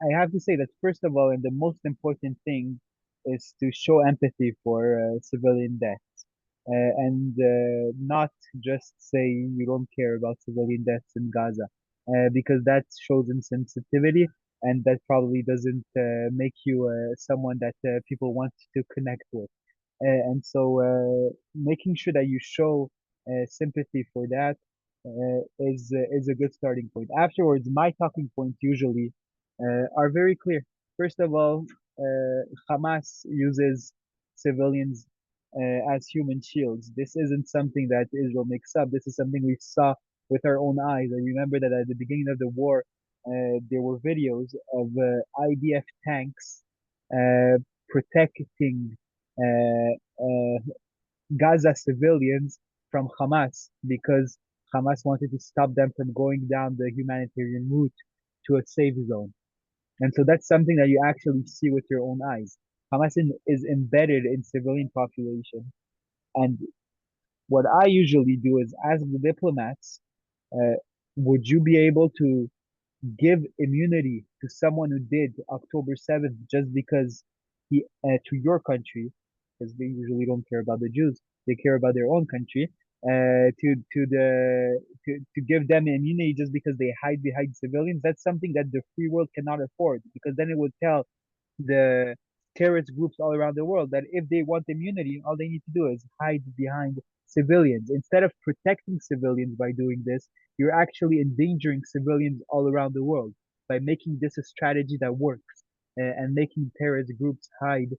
I have to say that first of all, and the most important thing is to show empathy for civilian deaths, and not just say you don't care about civilian deaths in Gaza, because that shows insensitivity, and that probably doesn't make you someone that people want to connect with. And so making sure that you show sympathy for that is a good starting point. Afterwards, my talking points usually are very clear. First of all, Hamas uses civilians as human shields. This isn't something that Israel makes up. This is something we saw with our own eyes. I remember that at the beginning of the war, there were videos of IDF tanks protecting Gaza civilians from Hamas because Hamas wanted to stop them from going down the humanitarian route to a safe zone. And so that's something that you actually see with your own eyes. Hamas is embedded in civilian population. And what I usually do is ask the diplomats, uh, would you be able to give immunity to someone who did October 7th just because he to your country, because they usually don't care about the Jews, they care about their own country. To give them immunity just because they hide behind civilians, that's something that the free world cannot afford, because then it would tell the terrorist groups all around the world that if they want immunity, all they need to do is hide behind civilians. Instead of protecting civilians by doing this, you're actually endangering civilians all around the world by making this a strategy that works and making terrorist groups hide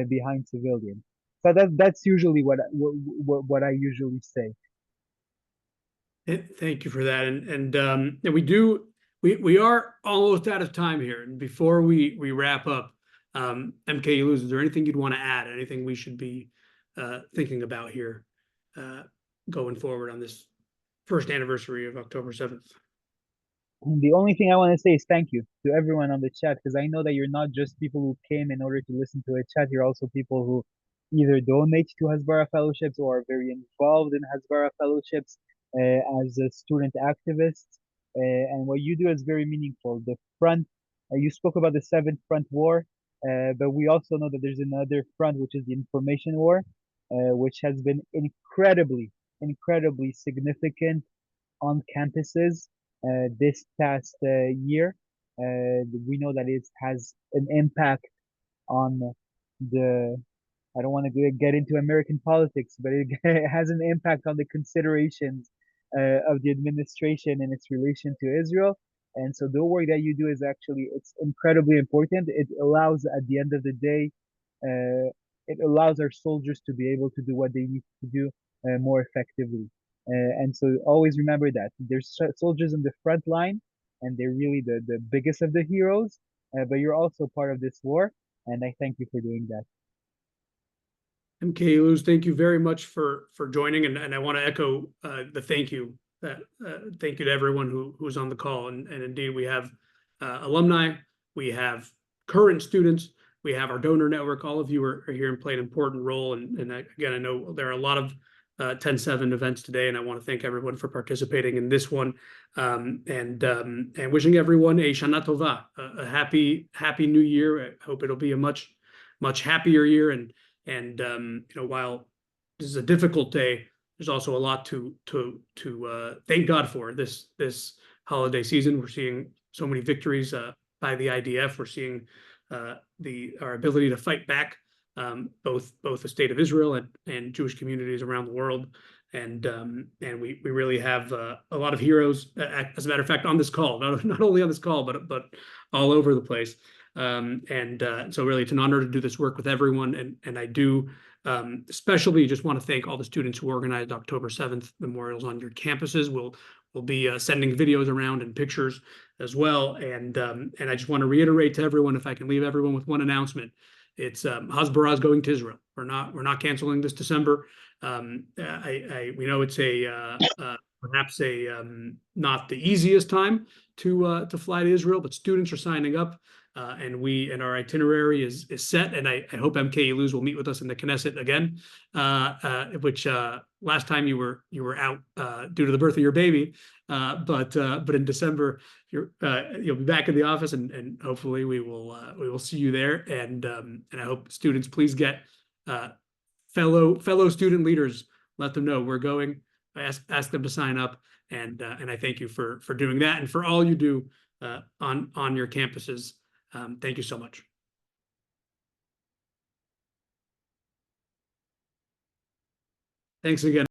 behind civilians. So that's usually what I usually say. Thank you for that. And we are almost out of time here. And before we wrap up, MK Illouz, is there anything you'd want to add? Anything we should be thinking about here going forward on this first anniversary of October 7th? The only thing I want to say is thank you to everyone on the chat, because I know that you're not just people who came in order to listen to a chat. You're also people who either donate to Hasbara fellowships or are very involved in Hasbara fellowships as a student activists. And what you do is very meaningful. The front, you spoke about the Seventh Front War, but we also know that there's another front, which is the information war, which has been incredibly significant on campuses this past year. We know that it has an impact on the, I don't want to get into American politics, but it has an impact on the considerations of the administration and its relation to Israel. And so the work that you do is actually, it's incredibly important. It allows, at the end of the day, it allows our soldiers to be able to do what they need to do more effectively. And so always remember that there's soldiers in the front line, and they're really the biggest of the heroes. But you're also part of this war, and I thank you for doing that. MK Illouz, thank you very much for joining, and I want to echo the thank you to everyone who's on the call. And indeed, we have alumni, we have current students, we have our donor network. All of you are here and play an important role. And again, I know there are a lot of 10/7 events today, and I want to thank everyone for participating in this one, and wishing everyone a Shana Tova, a happy New Year. I hope it'll be a much happier year. And while this is a difficult day, there's also a lot to thank God for this holiday season. We're seeing so many victories by the IDF. We're seeing our ability to fight back, both the state of Israel and Jewish communities around the world. And we really have a lot of heroes, as a matter of fact, on this call, not only on this call, but all over the place. So really, it's an honor to do this work with everyone. And I do especially just want to thank all the students who organized October 7th memorials on your campuses. We'll be sending videos around and pictures as well. And I just want to reiterate to everyone, if I can leave everyone with one announcement, it's Hasbara is going to Israel. We're not canceling this December. We know it's perhaps not the easiest time to fly to Israel, but students are signing up. and our itinerary is set. And I hope MK Illouz will meet with us in the Knesset again, which last time you were out due to the birth of your baby, but in December you'll be back in the office, and hopefully we will see you there. And I hope students please get fellow student leaders, let them know we're going. Ask them to sign up, and I thank you for doing that and for all you do on your campuses. Thank you so much. Thanks again.